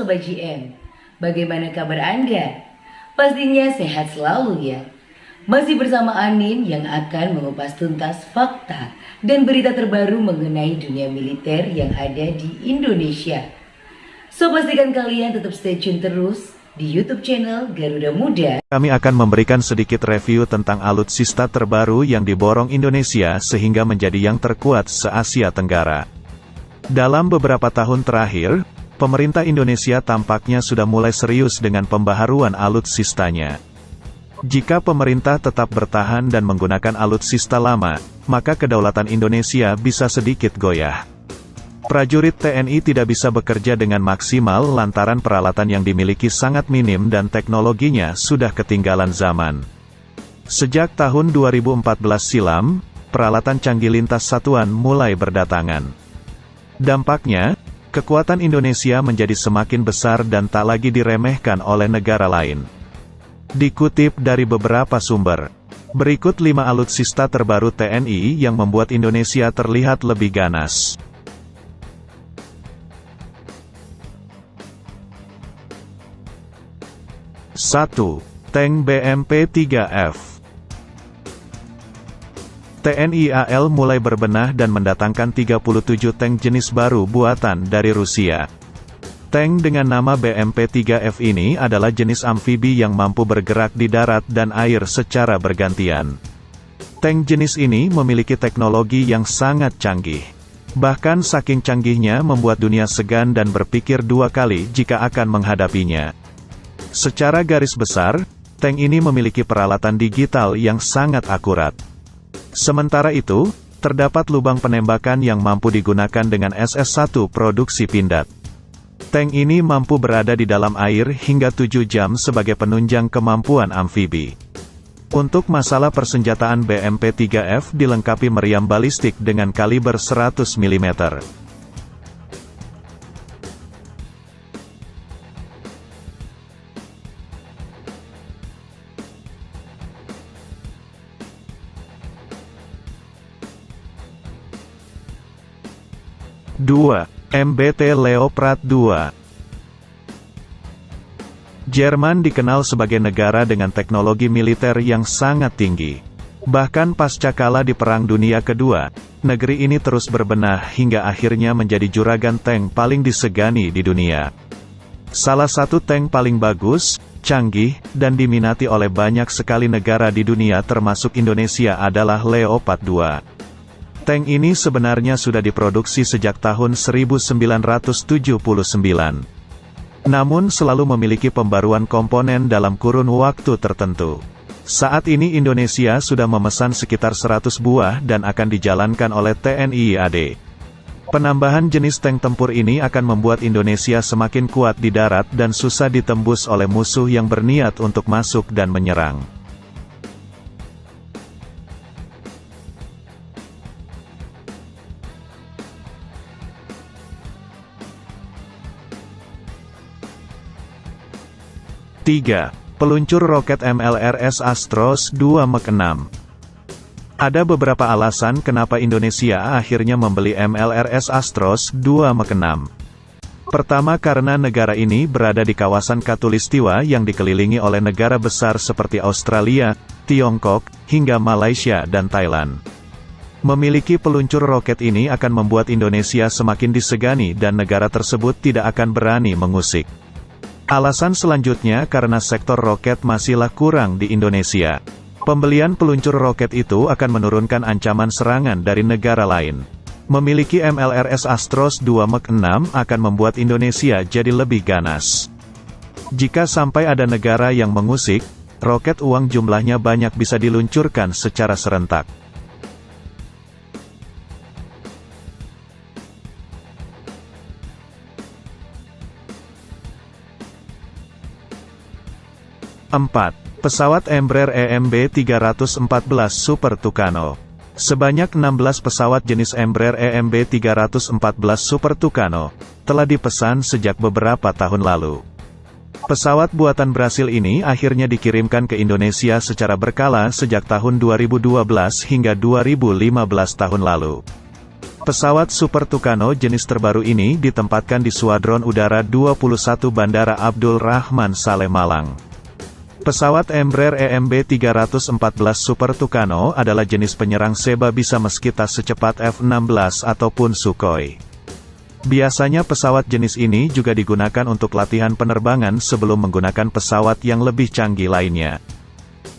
Sobat GM, bagaimana kabar Anda? Pastinya sehat selalu ya. Masih bersama Anin yang akan mengupas tuntas fakta dan berita terbaru mengenai dunia militer yang ada di Indonesia. So pastikan kalian tetap stay tune terus di YouTube channel Garuda Muda. Kami akan memberikan sedikit review tentang alutsista terbaru yang diborong Indonesia sehingga menjadi yang terkuat se-Asia Tenggara. Dalam beberapa tahun terakhir, pemerintah Indonesia tampaknya sudah mulai serius dengan pembaharuan alutsistanya. Jika pemerintah tetap bertahan dan menggunakan alutsista lama, maka kedaulatan Indonesia bisa sedikit goyah. Prajurit TNI tidak bisa bekerja dengan maksimal lantaran peralatan yang dimiliki sangat minim dan teknologinya sudah ketinggalan zaman. Sejak tahun 2014 silam, peralatan canggih lintas satuan mulai berdatangan. Dampaknya, kekuatan Indonesia menjadi semakin besar dan tak lagi diremehkan oleh negara lain. Dikutip dari beberapa sumber, berikut 5 alutsista terbaru TNI yang membuat Indonesia terlihat lebih ganas. Satu, Tank BMP-3F. TNI AL mulai berbenah dan mendatangkan 37 tank jenis baru buatan dari Rusia. Tank dengan nama BMP-3F ini adalah jenis amfibi yang mampu bergerak di darat dan air secara bergantian. Tank jenis ini memiliki teknologi yang sangat canggih. Bahkan saking canggihnya membuat dunia segan dan berpikir dua kali jika akan menghadapinya. Secara garis besar, tank ini memiliki peralatan digital yang sangat akurat. Sementara itu, terdapat lubang penembakan yang mampu digunakan dengan SS-1 produksi Pindad. Tank ini mampu berada di dalam air hingga 7 jam sebagai penunjang kemampuan amfibi. Untuk masalah persenjataan BMP-3F dilengkapi meriam balistik dengan kaliber 100 mm. Dua, MBT Leopard 2. Jerman dikenal sebagai negara dengan teknologi militer yang sangat tinggi. Bahkan pasca kalah di Perang Dunia Kedua, negeri ini terus berbenah hingga akhirnya menjadi juragan tank paling disegani di dunia. Salah satu tank paling bagus, canggih, dan diminati oleh banyak sekali negara di dunia termasuk Indonesia adalah Leopard 2. Tank ini sebenarnya sudah diproduksi sejak tahun 1979. Namun selalu memiliki pembaruan komponen dalam kurun waktu tertentu. Saat ini Indonesia sudah memesan sekitar 100 buah dan akan dijalankan oleh TNI AD. Penambahan jenis tank tempur ini akan membuat Indonesia semakin kuat di darat dan susah ditembus oleh musuh yang berniat untuk masuk dan menyerang. Tiga, peluncur roket MLRS Astros 2 Mach 6. Ada beberapa alasan kenapa Indonesia akhirnya membeli MLRS Astros 2 Mach 6. Pertama karena negara ini berada di kawasan Khatulistiwa yang dikelilingi oleh negara besar seperti Australia, Tiongkok, hingga Malaysia dan Thailand. Memiliki peluncur roket ini akan membuat Indonesia semakin disegani dan negara tersebut tidak akan berani mengusik. Alasan selanjutnya karena sektor roket masihlah kurang di Indonesia. Pembelian peluncur roket itu akan menurunkan ancaman serangan dari negara lain. Memiliki MLRS Astros 2 Mach 6 akan membuat Indonesia jadi lebih ganas. Jika sampai ada negara yang mengusik, roket uang jumlahnya banyak bisa diluncurkan secara serentak. Empat, pesawat Embraer EMB 314 Super Tucano. Sebanyak 16 pesawat jenis Embraer EMB 314 Super Tucano telah dipesan sejak beberapa tahun lalu. Pesawat buatan Brasil ini akhirnya dikirimkan ke Indonesia secara berkala sejak tahun 2012 hingga 2015 tahun lalu. Pesawat Super Tucano jenis terbaru ini ditempatkan di Skuadron Udara 21 Bandara Abdul Rahman Saleh Malang. Pesawat Embraer EMB 314 Super Tucano adalah jenis penyerang seba bisa meskita secepat F-16 ataupun Sukhoi. Biasanya pesawat jenis ini juga digunakan untuk latihan penerbangan sebelum menggunakan pesawat yang lebih canggih lainnya.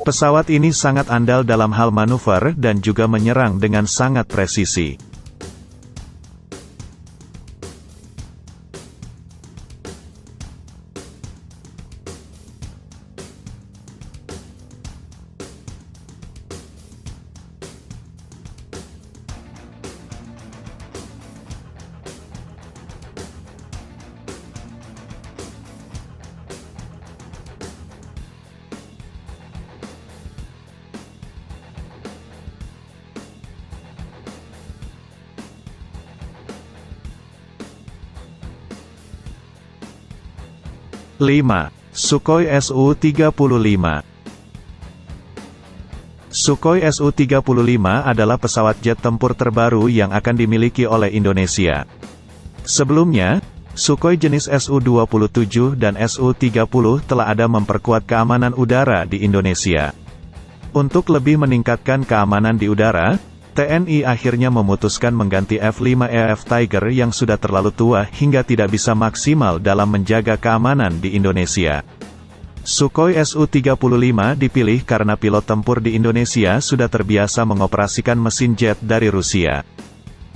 Pesawat ini sangat andal dalam hal manuver dan juga menyerang dengan sangat presisi. Lima. Sukhoi Su-35. Sukhoi Su-35 adalah pesawat jet tempur terbaru yang akan dimiliki oleh Indonesia. Sebelumnya, Sukhoi jenis Su-27 dan Su-30 telah ada memperkuat keamanan udara di Indonesia. Untuk lebih meningkatkan keamanan di udara, TNI akhirnya memutuskan mengganti F-5EF Tiger yang sudah terlalu tua hingga tidak bisa maksimal dalam menjaga keamanan di Indonesia. Sukhoi Su-35 dipilih karena pilot tempur di Indonesia sudah terbiasa mengoperasikan mesin jet dari Rusia.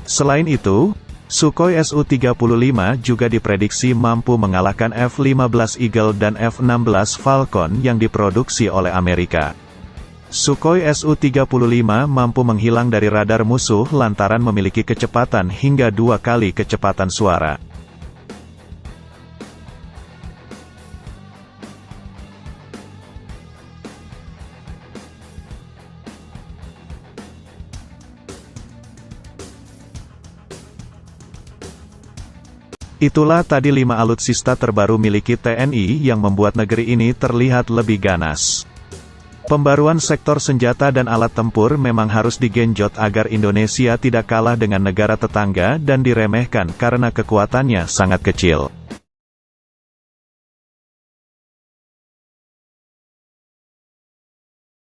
Selain itu, Sukhoi Su-35 juga diprediksi mampu mengalahkan F-15 Eagle dan F-16 Falcon yang diproduksi oleh Amerika. Sukhoi Su-35 mampu menghilang dari radar musuh lantaran memiliki kecepatan hingga 2 kali kecepatan suara. Itulah tadi 5 alutsista terbaru miliki TNI yang membuat negeri ini terlihat lebih ganas. Pembaruan sektor senjata dan alat tempur memang harus digenjot agar Indonesia tidak kalah dengan negara tetangga dan diremehkan karena kekuatannya sangat kecil.